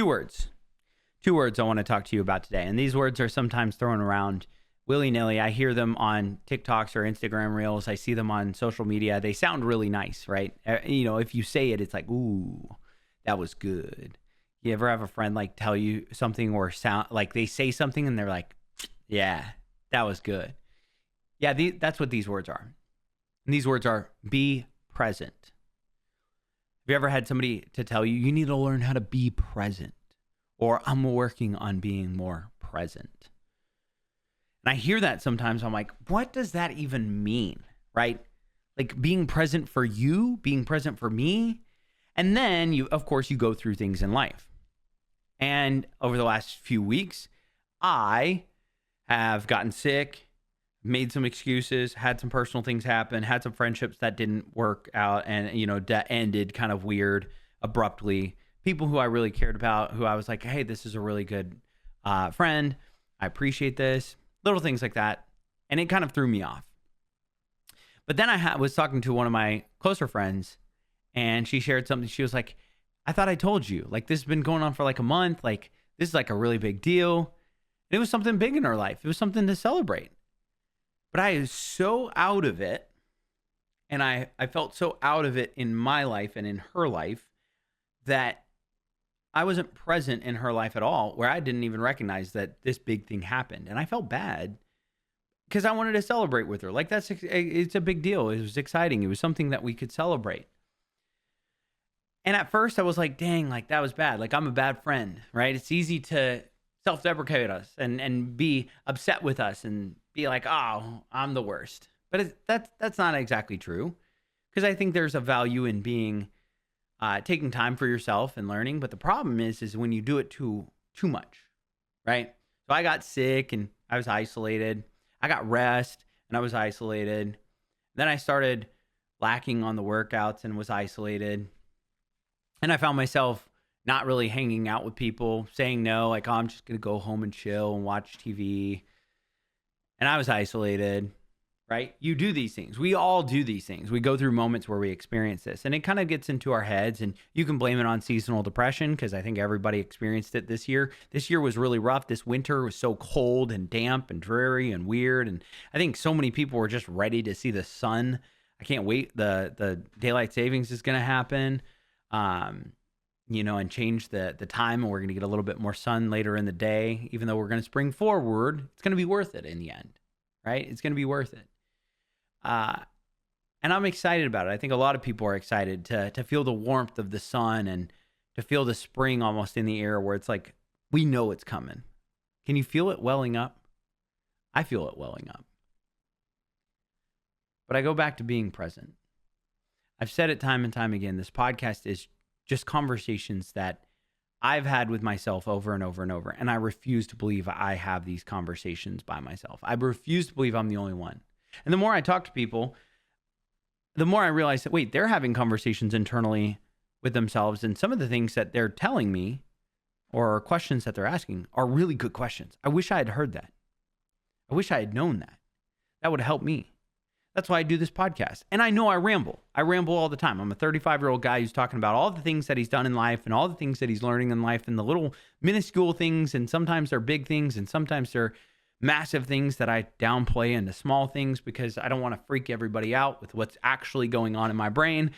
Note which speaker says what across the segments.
Speaker 1: Two words. Two words I want to talk to you about today. And these words are sometimes thrown around willy-nilly. I hear them on TikToks or Instagram Reels. I see them on social media. They sound really nice, right? If you say it, it's like, ooh, that was good. You ever have a friend like tell you something or sound like they say something and they're like, yeah, that was good. Yeah, that's what these words are. And these words are be present. Have you ever had somebody to tell you, you need to learn how to be present? Or I'm working on being more present. And I hear that sometimes. I'm like, what does that even mean? Right? Like being present for you, being present for me. And then you go through things in life. And over the last few weeks, I have gotten sick, made some excuses, had some personal things happen, had some friendships that didn't work out and, that ended kind of weird, abruptly. People who I really cared about, who I was like, hey, this is a really good friend. I appreciate this. Little things like that. And it kind of threw me off. But then I was talking to one of my closer friends and she shared something. She was like, I thought I told you. Like, this has been going on for like a month. Like, this is like a really big deal. And it was something big in her life. It was something to celebrate. But I was so out of it. And I felt so out of it in my life and in her life that I wasn't present in her life at all, where I didn't even recognize that this big thing happened. And I felt bad because I wanted to celebrate with her. Like, it's a big deal. It was exciting. It was something that we could celebrate. And at first I was like, dang, like that was bad. Like, I'm a bad friend, right? It's easy to self-deprecate us and be upset with us and be like, oh, I'm the worst. But that's not exactly true, because I think there's a value in being taking time for yourself and learning. But the problem is when you do it too much, right? So I got sick and I was isolated. I got rest and I was isolated. Then I started lacking on the workouts and was isolated. And I found myself not really hanging out with people, saying no, like, oh, I'm just going to go home and chill and watch TV. And I was isolated, right? You do these things. We all do these things. We go through moments where we experience this. And it kind of gets into our heads. And you can blame it on seasonal depression, because I think everybody experienced it this year. This year was really rough. This winter was so cold and damp and dreary and weird. And I think so many people were just ready to see the sun. I can't wait. The daylight savings is going to happen. And change the time, and we're going to get a little bit more sun later in the day. Even though we're going to spring forward, it's going to be worth it in the end, right? It's going to be worth it. And I'm excited about it. I think a lot of people are excited to feel the warmth of the sun and to feel the spring almost in the air, where it's like, we know it's coming. Can you feel it welling up? I feel it welling up. But I go back to being present. I've said it time and time again. This podcast is just conversations that I've had with myself over and over and over. And I refuse to believe I have these conversations by myself. I refuse to believe I'm the only one. And the more I talk to people, the more I realize that, wait, they're having conversations internally with themselves. And some of the things that they're telling me or questions that they're asking are really good questions. I wish I had heard that. I wish I had known that. That would have helped me. That's why I do this podcast. And I know I ramble. I ramble all the time. I'm a 35-year-old guy who's talking about all the things that he's done in life and all the things that he's learning in life and the little minuscule things. And sometimes they're big things and sometimes they're massive things that I downplay into small things, because I don't want to freak everybody out with what's actually going on in my brain.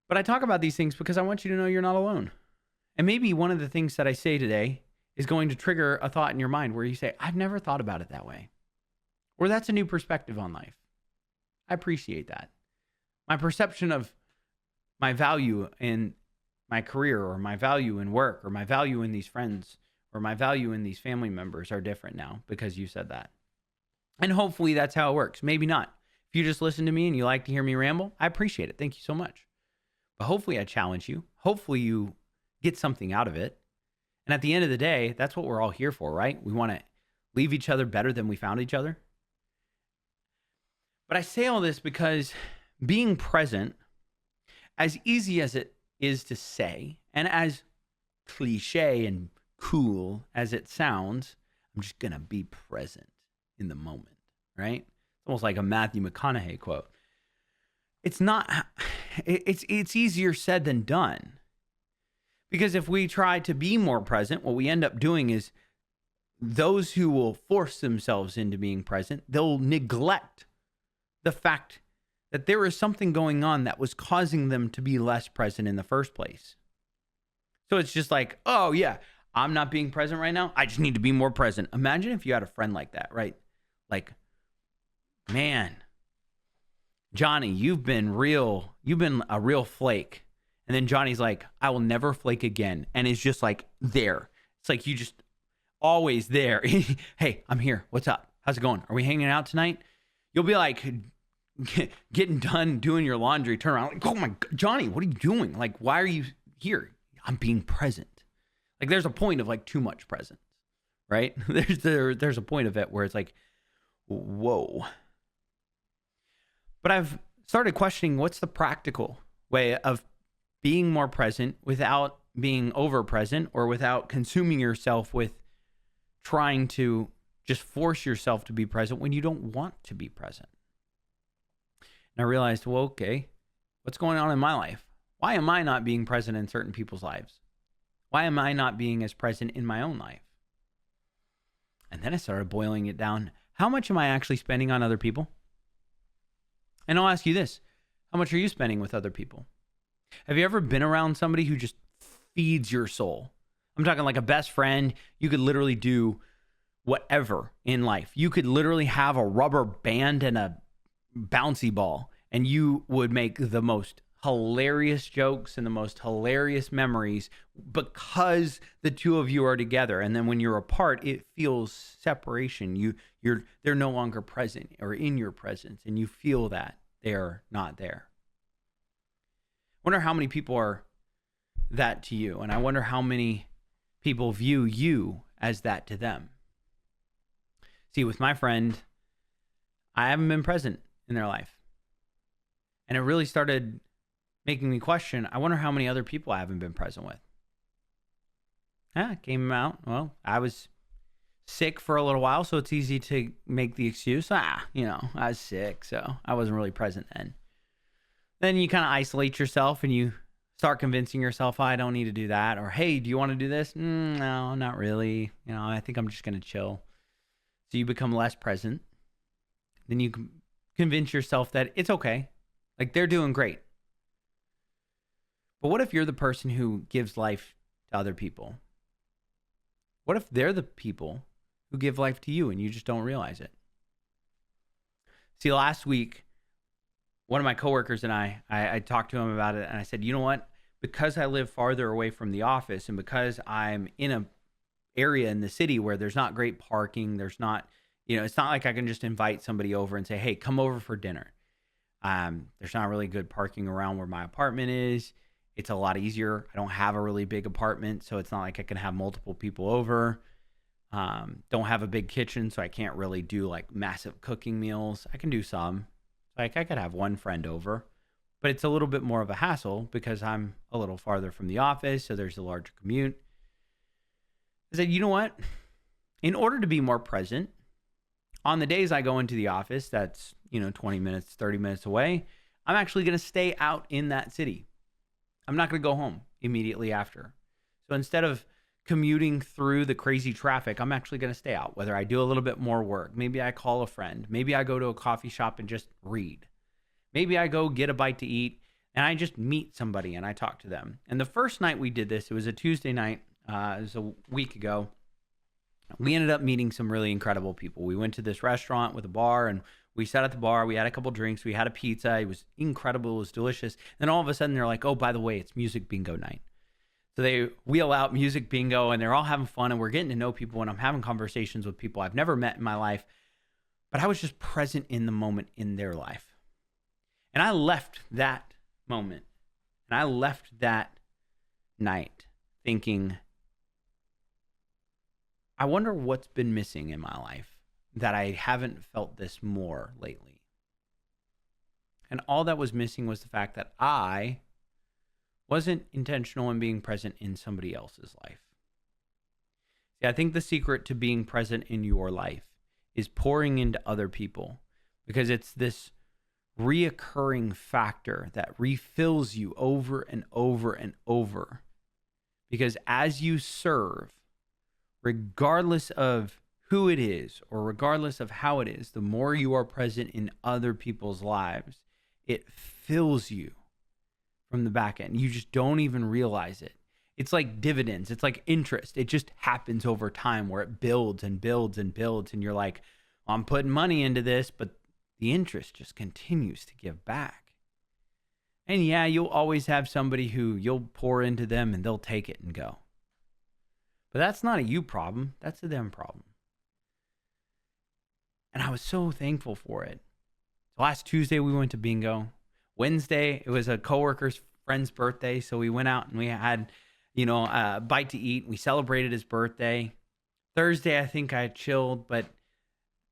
Speaker 1: But I talk about these things because I want you to know you're not alone. And maybe one of the things that I say today is going to trigger a thought in your mind where you say, I've never thought about it that way. Or that's a new perspective on life. I appreciate that. My perception of my value in my career, or my value in work, or my value in these friends, or my value in these family members are different now because you said that. And hopefully that's how it works. Maybe not. If you just listen to me and you like to hear me ramble, I appreciate it. Thank you so much. But hopefully I challenge you. Hopefully you get something out of it. And at the end of the day, that's what we're all here for, right? We want to leave each other better than we found each other. But I say all this because being present, as easy as it is to say, and as cliche and cool as it sounds, I'm just going to be present in the moment, right? It's almost like a Matthew McConaughey quote. It's not, it's easier said than done. Because if we try to be more present, what we end up doing is those who will force themselves into being present, they'll neglect the fact that there is something going on that was causing them to be less present in the first place. So it's just like, oh yeah, I'm not being present right now. I just need to be more present. Imagine if you had a friend like that, right? Like, man, Johnny, you've been a real flake. And then Johnny's like, I will never flake again. And it's just like there. It's like you just always there. Hey, I'm here. What's up? How's it going? Are we hanging out tonight? You'll be like getting done doing your laundry. Turn around like, oh my God, Johnny, what are you doing? Like, why are you here? I'm being present. Like there's a point of like too much presence, right? There's a point of it where it's like, whoa. But I've started questioning what's the practical way of being more present without being over present or without consuming yourself with trying to just force yourself to be present when you don't want to be present. And I realized, well, okay, what's going on in my life? Why am I not being present in certain people's lives? Why am I not being as present in my own life? And then I started boiling it down. How much am I actually spending on other people? And I'll ask you this. How much are you spending with other people? Have you ever been around somebody who just feeds your soul? I'm talking like a best friend. You could literally do whatever in life. You could literally have a rubber band and a bouncy ball, and you would make the most hilarious jokes and the most hilarious memories because the two of you are together. And then when you're apart, it feels separation. They're no longer present or in your presence, and you feel that they're not there. I wonder how many people are that to you, and I wonder how many people view you as that to them. See, with my friend, I haven't been present in their life. And it really started making me question, I wonder how many other people I haven't been present with. It came out, well, I was sick for a little while, so it's easy to make the excuse, I was sick, so I wasn't really present then. Then you kind of isolate yourself and you start convincing yourself, I don't need to do that. Or, hey, do you want to do this? No, not really. I think I'm just going to chill. So you become less present. Then you convince yourself that it's okay. Like they're doing great. But what if you're the person who gives life to other people? What if they're the people who give life to you and you just don't realize it? See, last week, one of my coworkers and I talked to him about it, and I said, you know what? Because I live farther away from the office and because I'm in a area in the city where there's not great parking, there's not, it's not like I can just invite somebody over and say, hey, come over for dinner. There's not really good parking around where my apartment is. It's a lot easier. I don't have a really big apartment, so it's not like I can have multiple people over. Don't have a big kitchen, so I can't really do like massive cooking meals. I can do some. Like I could have one friend over, but it's a little bit more of a hassle because I'm a little farther from the office, so there's a larger commute. I said, you know what? In order to be more present, on the days I go into the office, that's, 20 minutes, 30 minutes away, I'm actually going to stay out in that city. I'm not going to go home immediately after. So instead of commuting through the crazy traffic, I'm actually going to stay out, whether I do a little bit more work. Maybe I call a friend. Maybe I go to a coffee shop and just read. Maybe I go get a bite to eat and I just meet somebody and I talk to them. And the first night we did this, it was a Tuesday night. It was a week ago. We ended up meeting some really incredible people. We went to this restaurant with a bar and we sat at the bar. We had a couple drinks. We had a pizza. It was incredible. It was delicious. Then all of a sudden they're like, oh, by the way, it's music bingo night. So they wheel out music bingo and they're all having fun and we're getting to know people and I'm having conversations with people I've never met in my life, but I was just present in the moment in their life. And I left that moment and I left that night thinking, I wonder what's been missing in my life that I haven't felt this more lately. And all that was missing was the fact that I wasn't intentional in being present in somebody else's life. See, I think the secret to being present in your life is pouring into other people because it's this reoccurring factor that refills you over and over and over Because as you serve, regardless of who it is or regardless of how it is, the more you are present in other people's lives, it fills you from the back end. You just don't even realize it. It's like dividends. It's like interest. It just happens over time where it builds and builds and builds. And you're like, well, I'm putting money into this, but the interest just continues to give back. And yeah, you'll always have somebody who you'll pour into them and they'll take it and go. But that's not a you problem. That's a them problem. And I was so thankful for it. Last Tuesday, we went to bingo. Wednesday, it was a coworker's friend's birthday. So we went out and we had, a bite to eat. We celebrated his birthday. Thursday, I think I chilled, but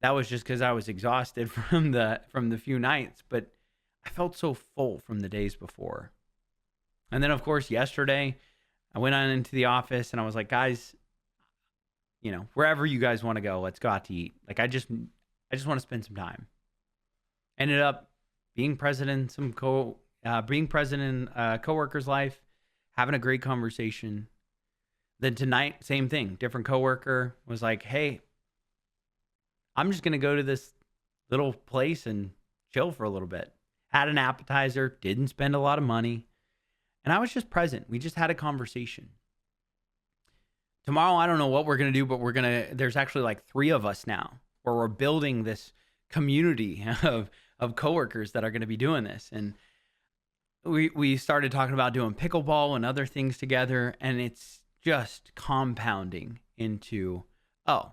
Speaker 1: that was just because I was exhausted from the few nights. But I felt so full from the days before. And then, of course, yesterday, I went on into the office and I was like, guys, wherever you guys want to go, let's go out to eat. Like, I just want to spend some time. Ended up being present in a coworker's life, having a great conversation. Then tonight, same thing. Different coworker was like, hey, I'm just going to go to this little place and chill for a little bit. Had an appetizer, didn't spend a lot of money. And I was just present. We just had a conversation. Tomorrow, I don't know what we're going to do, but there's actually like 3 of us now where we're building this community of coworkers that are going to be doing this. And we started talking about doing pickleball and other things together. And it's just compounding into, the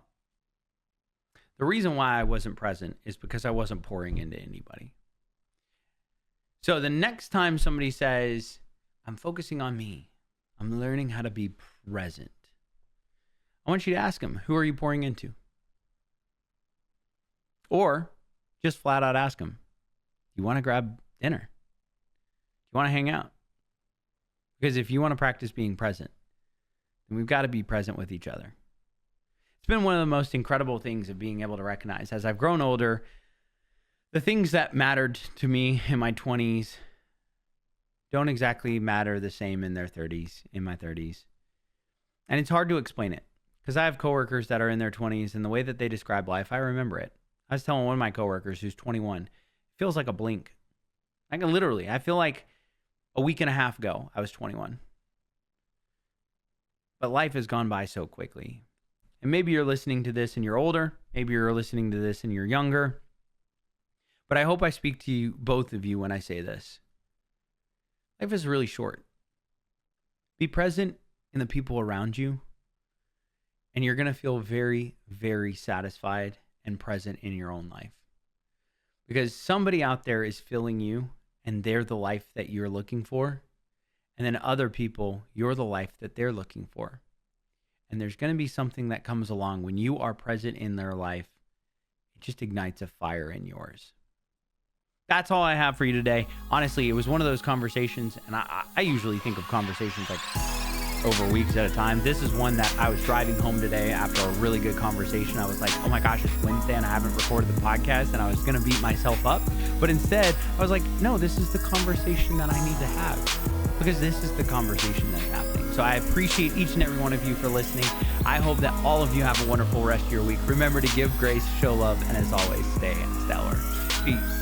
Speaker 1: reason why I wasn't present is because I wasn't pouring into anybody. So the next time somebody says, I'm focusing on me, I'm learning how to be present, I want you to ask them, who are you pouring into? Or just flat out ask them, you want to grab dinner? You want to hang out? Because if you want to practice being present, then we've got to be present with each other. It's been one of the most incredible things of being able to recognize as I've grown older, the things that mattered to me in my 20s don't exactly matter the same in my 30s. And it's hard to explain it because I have coworkers that are in their 20s and the way that they describe life, I remember it. I was telling one of my coworkers who's 21, it feels like a blink. Like literally, I feel like a week and a half ago, I was 21. But life has gone by so quickly. And maybe you're listening to this and you're older. Maybe you're listening to this and you're younger. But I hope I speak to you, both of you, when I say this. Life is really short. Be present in the people around you, and you're going to feel very, very satisfied and present in your own life. Because somebody out there is filling you, and they're the life that you're looking for. And then other people, you're the life that they're looking for. And there's going to be something that comes along when you are present in their life. It just ignites a fire in yours. That's all I have for you today. Honestly, it was one of those conversations, and I usually think of conversations like over weeks at a time. This is one that I was driving home today after a really good conversation. I was like, oh my gosh, it's Wednesday and I haven't recorded the podcast, and I was going to beat myself up. But instead, I was like, no, this is the conversation that I need to have because this is the conversation that's happening. So I appreciate each and every one of you for listening. I hope that all of you have a wonderful rest of your week. Remember to give grace, show love, and as always, stay stellar. Peace.